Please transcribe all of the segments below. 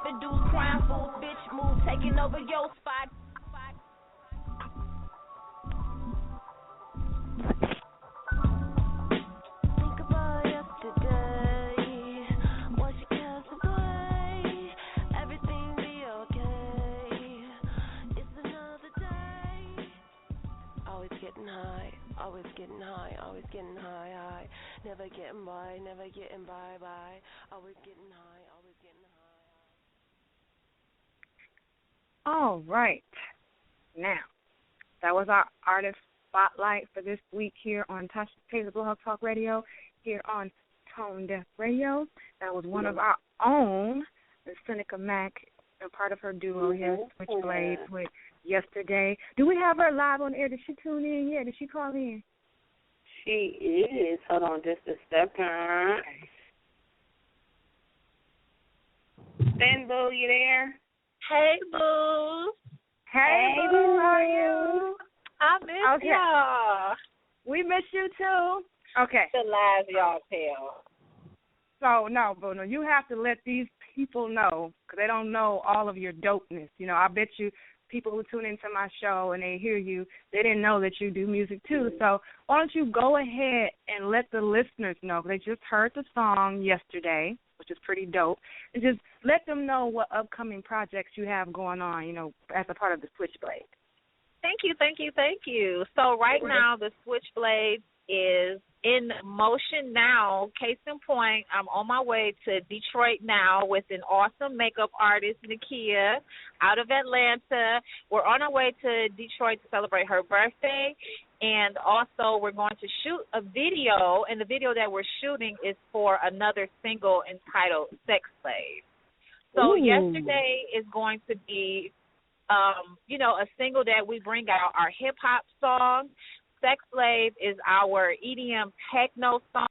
Rapping dudes, crime fools, bitch move, taking over your spot. Think about yesterday, watch your cast away, everything be okay. It's another day. Always getting high, always getting high, always getting high, high. Never getting by, never getting by, by. Always getting high, always getting high. All right. Now, that was our artist spotlight for this week here on tashss-taste Blog Talk Radio, here on Tone Deaf Radio. That was one of our own, Seneca Mack, and part of her duo here, Switchblade, with Yesterday. Do we have her live on air? Did she tune in yet? Did she call in? She is. Hold on just a second. Ben Boo, you there? Hey, boo. Hey, Boo, how are you? I miss y'all. We miss you, too. Okay. The lies y'all tell. So, no, Boo, no, you have to let these people know, because they don't know all of your dopeness. You know, I bet you people who tune into my show and they hear you, they didn't know that you do music, too. So why don't you go ahead and let the listeners know, because they just heard the song Yesterday, which is pretty dope, and just let them know what upcoming projects you have going on, you know, as a part of the Switchblade. Thank you, thank you, thank you. So right now the Switchblade is in motion now. Case in point, I'm on my way to Detroit now with an awesome makeup artist, Nakia, out of Atlanta. We're on our way to Detroit to celebrate her birthday. And also we're going to shoot a video, and the video that we're shooting is for another single entitled Sex Slave. So Yesterday is going to be, a single that we bring out, our hip-hop song. Sex Slave is our EDM techno song.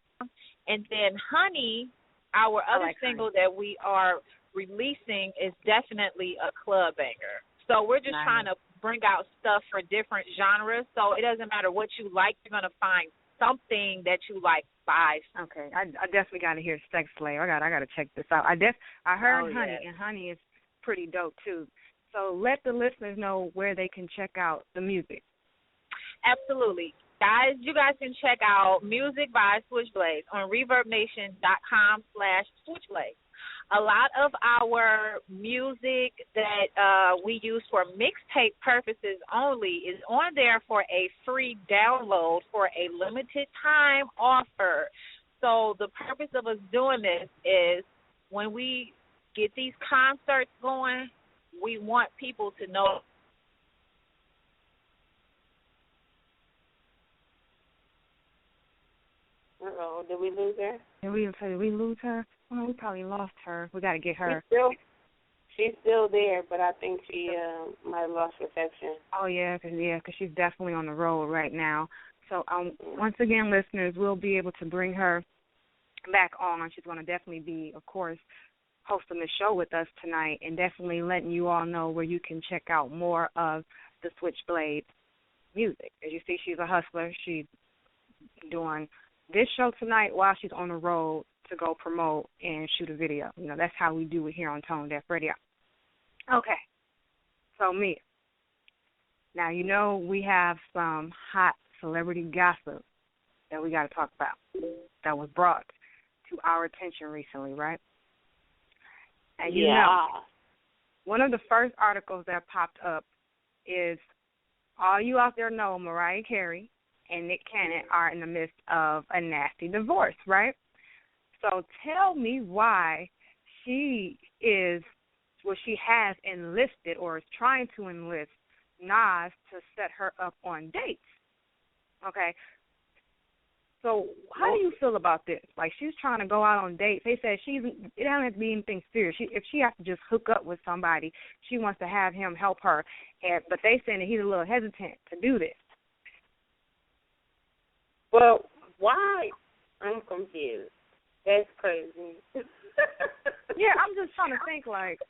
And then Honey, our other single that we are releasing, is definitely a club banger. So we're just trying to bring out stuff for different genres. So it doesn't matter what you like, you're going to find something that you like by. Okay, I definitely got to hear Sex Slave. I got to check this out. I heard Honey, and Honey is pretty dope too. So let the listeners know where they can check out the music. Absolutely. Guys, you guys can check out Music by Switchblade on ReverbNation.com/Switchblade. A lot of our music that we use for mixtape purposes only is on there for a free download for a limited time offer. So the purpose of us doing this is when we get these concerts going, we want people to know. Uh-oh, did we lose her? Did we lose her? Oh, we probably lost her. We got to get her. She's still there, but I think she might have lost reception. Oh, yeah, because she's definitely on the road right now. So, once again, listeners, we'll be able to bring her back on. She's going to definitely be, of course, hosting the show with us tonight, and definitely letting you all know where you can check out more of the Switchblade music. As you see, she's a hustler. She's doing this show tonight while she's on the road to go promote and shoot a video. You know, that's how we do it here on Tone Deaf Radio. Okay. So, Mia, now you know we have some hot celebrity gossip that we got to talk about that was brought to our attention recently, right? And you know, one of the first articles that popped up is, all you out there know Mariah Carey and Nick Cannon are in the midst of a nasty divorce, right? So tell me why she has enlisted or is trying to enlist Nas to set her up on dates. Okay. So how do you feel about this? Like, she's trying to go out on dates. They said it doesn't have to be anything serious. If she has to just hook up with somebody, she wants to have him help her. But they saying that he's a little hesitant to do this. Well, why? I'm confused. That's crazy. Yeah, I'm just trying to think, like,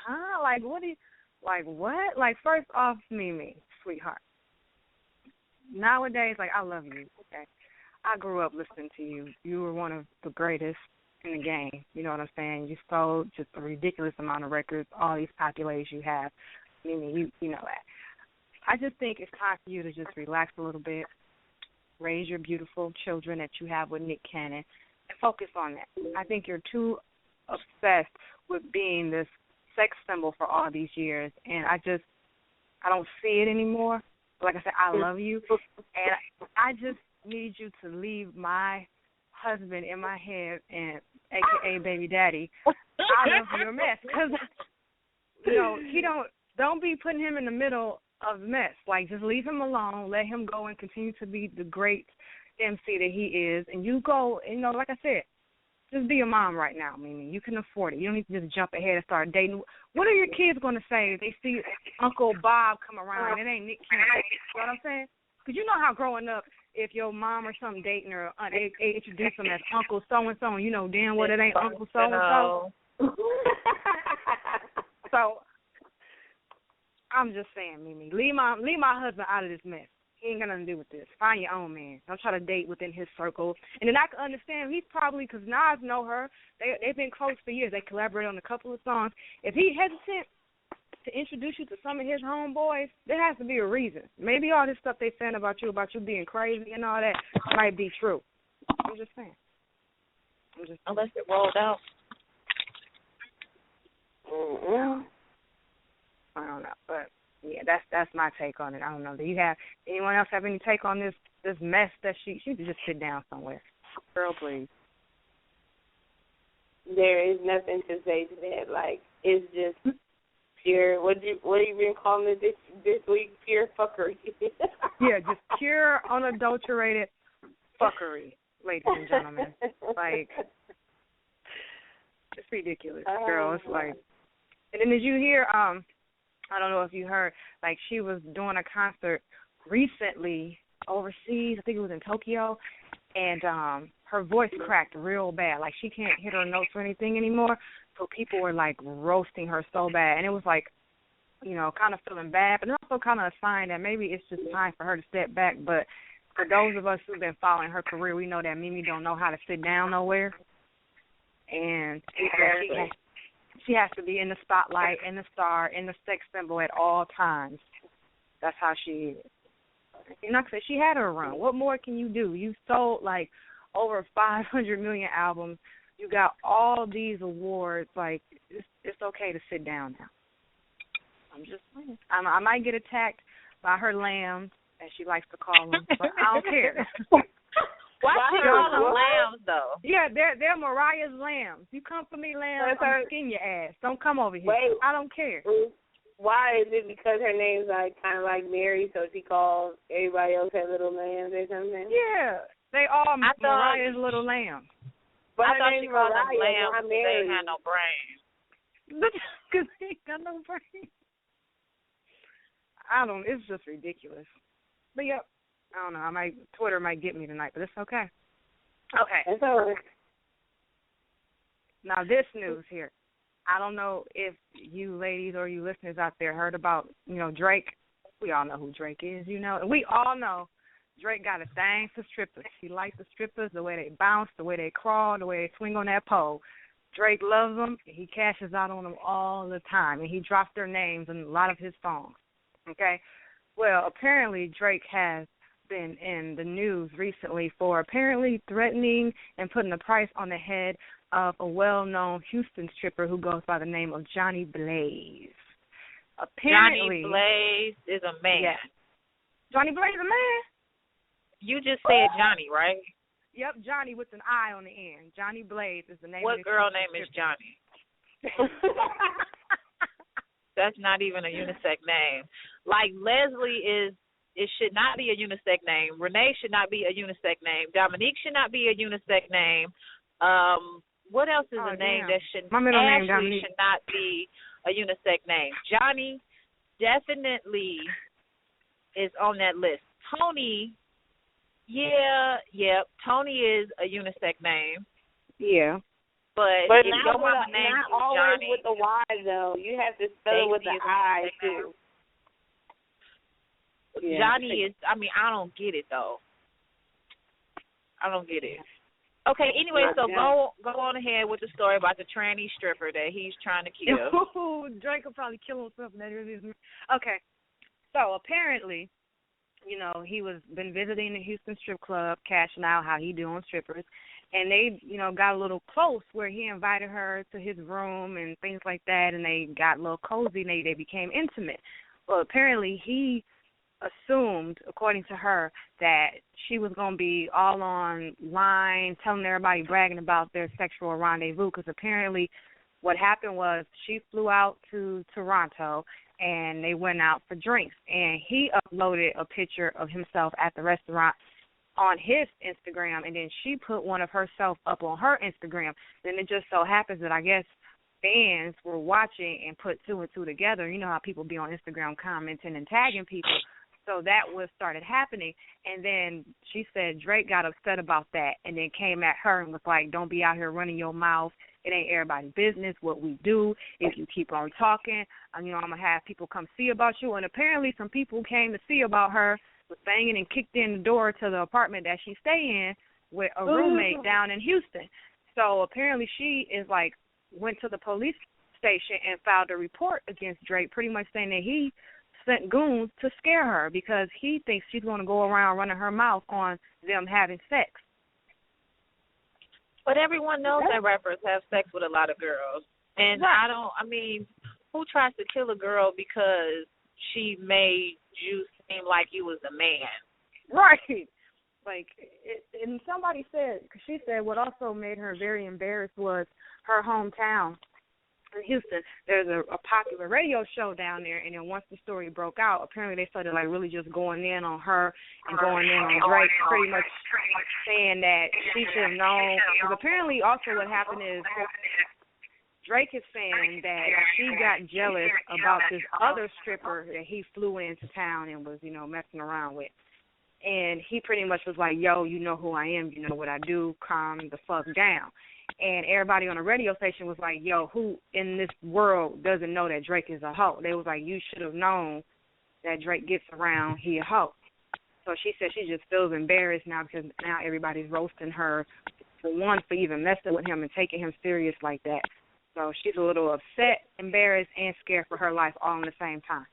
huh? Like, what? Like, first off, Mimi, sweetheart. Nowadays, like, I love you, okay? I grew up listening to you. You were one of the greatest, in the game. You know what I'm saying? You sold just a ridiculous amount of records, all these accolades you have. Meaning you know that. I just think it's time for you to just relax a little bit, raise your beautiful children that you have with Nick Cannon, and focus on that. I think you're too obsessed with being this sex symbol for all these years, and I don't see it anymore. Like I said, I love you, and I just need you to leave my husband in my head, and AKA baby daddy, out of your mess, because don't be putting him in the middle of the mess. Like, just leave him alone, let him go and continue to be the great MC that he is, and you go, like I said, just be a mom right now, meaning you can afford it. You don't need to just jump ahead and start dating. What are your kids going to say if they see Uncle Bob come around and it ain't Nick Cannon? You know what I'm saying? Because you know how growing up, if your mom or something dating her, they introduce them as Uncle so-and-so, and you know damn well it ain't Uncle so-and-so. So I'm just saying, Mimi, leave my husband out of this mess. He ain't got nothing to do with this. Find your own man. Don't try to date within his circle. And then I can understand he's probably, because Nas know her, they've been close for years. They collaborated on a couple of songs. If he hesitant to introduce you to some of his homeboys, there has to be a reason. Maybe all this stuff they saying about you being crazy and all that might be true. I'm just saying. Unless it rolled out. I don't know, but yeah, that's my take on it. I don't know. Do you have anyone else have any take on this mess that she should just sit down somewhere? Girl, please. There is nothing to say to that. Like, it's just pure. What do you been calling it this week? Pure fuckery. Yeah, just pure unadulterated fuckery, ladies and gentlemen. Like, it's ridiculous, girl. It's like, and then did you hear? I don't know if you heard, like, she was doing a concert recently overseas. I think it was in Tokyo, and her voice cracked real bad. Like, she can't hit her notes or anything anymore, so people were, like, roasting her so bad. And it was, like, kind of feeling bad, but also kind of a sign that maybe it's just time for her to step back. But for those of us who've been following her career, we know that Mimi don't know how to sit down nowhere. And she has to be in the spotlight, in the star, in the sex symbol at all times. That's how she is. Like I said, she had her run. What more can you do? You sold, like, over 500 million albums. You got all these awards. Like, it's okay to sit down now. I'm just saying. I might get attacked by her lambs, as she likes to call them, but I don't care. Why she call them lambs, though? Yeah, they're Mariah's lambs. You come for me, lambs, I'm skin your ass. Don't come over here. Wait. I don't care. Why is it because her name's like kind of like Mary, so she calls everybody else her little lambs or something? Yeah, they all Mariah's little lambs. But I thought she called them Mariah, lambs because they ain't had no brains. Because they ain't got no brains. It's just ridiculous. But yep. I don't know. Twitter might get me tonight, but it's okay. Okay. That's all right. Now, this news here. I don't know if you ladies or you listeners out there heard about, Drake. We all know who Drake is, And we all know Drake got a thing for strippers. He likes the strippers, the way they bounce, the way they crawl, the way they swing on that pole. Drake loves them. He cashes out on them all the time, and he drops their names in a lot of his songs. Okay? Well, apparently Drake has been in the news recently for apparently threatening and putting a price on the head of a well-known Houston stripper who goes by the name of Johnny Blaze. Apparently, Johnny Blaze is a man. Yeah. Johnny Blaze is a man? You just said Johnny, right? Yep, Johnny with an I on the end. Johnny Blaze is the name of What girl name is Johnny? That's not even a unisex name. Like, Leslie it should not be a unisex name. Renee should not be a unisex name. Dominique should not be a unisex name. What else is a name that should Ashley should not be a unisex name? Johnny definitely is on that list. Tony, Tony is a unisex name. Yeah. But if your mama name not is always Johnny, with the Y though. You have to spell it with the I too. Yeah. Johnny is, I don't get it, though. I don't get it. Okay, anyway, so Yeah. go on ahead with the story about the tranny stripper that he's trying to kill. Drake will probably kill himself. Okay, so apparently, he was been visiting the Houston strip club, cashing out how he do on strippers, and they, got a little close where he invited her to his room and things like that, and they got a little cozy and they became intimate. Well, apparently he assumed, according to her, that she was going to be all online, telling everybody, bragging about their sexual rendezvous, because apparently what happened was she flew out to Toronto, and they went out for drinks, and he uploaded a picture of himself at the restaurant on his Instagram, and then she put one of herself up on her Instagram. Then it just so happens that I guess fans were watching and put two and two together. You know how people be on Instagram commenting and tagging people. So that was started happening, and then she said Drake got upset about that and then came at her and was like, don't be out here running your mouth. It ain't everybody's business what we do. If you keep on talking, I'm going to have people come see about you. And apparently some people came to see about her, was banging and kicked in the door to the apartment that she stay in with a roommate down in Houston. So apparently she is went to the police station and filed a report against Drake, pretty much saying that he sent goons to scare her because he thinks she's going to go around running her mouth on them having sex. But everyone knows that rappers have sex with a lot of girls. And who tries to kill a girl because she made you seem like you was a man? Right. And somebody said, because she said what also made her very embarrassed was her hometown in Houston. There's a popular radio show down there, and then once the story broke out, apparently they started really just going in on her and going in on Drake, pretty much saying that she should have known. Because apparently also what happened is Drake is saying that she got jealous about this other stripper that he flew into town and was, messing around with. And he pretty much was like, yo, you know who I am, you know what I do, calm the fuck down. And everybody on the radio station was like, yo, who in this world doesn't know that Drake is a hoe? They was like, you should have known that Drake gets around, he a hoe. So she said she just feels embarrassed now because now everybody's roasting her, for even messing with him and taking him serious like that. So she's a little upset, embarrassed, and scared for her life all at the same time.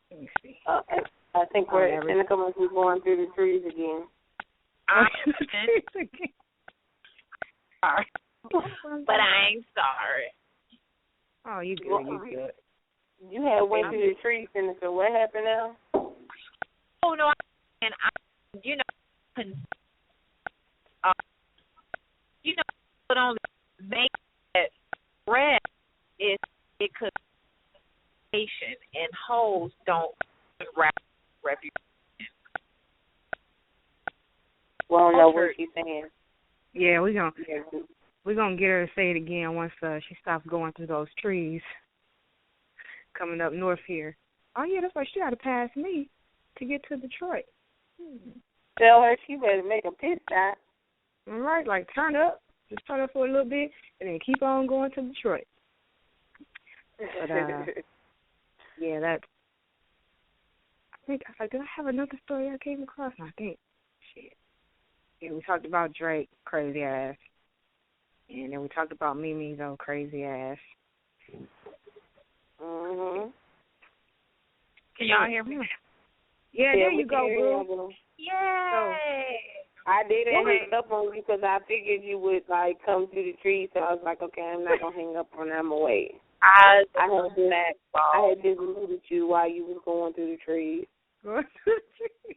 Let me see. I think we're in a couple of people going through the trees again. Sorry. But I ain't sorry. Oh, you good, you good. You had went through the trees, and so what happened now? Oh, no, but only make that red is it could and hoes don't rap reputation. Well, I don't know what she's saying. Yeah, we're gonna get her to say it again once she stops going through those trees coming up north here. Oh yeah, that's why she got to pass me to get to Detroit. Tell her she better make a pit stop. All right, turn up, just turn up for a little bit, and then keep on going to Detroit. But yeah, that's. Did I have another story I came across? I think. Shit. Yeah, we talked about Drake, crazy ass. And then we talked about Mimi's old crazy ass. Mhm. Can y'all hear me? Yeah, there you go, boo. Yay! I didn't hang up on you because I figured you would come through the trees, so I was like, okay, I'm not gonna hang up on them away. I had just muted you while you was going through the trees. Going through the trees.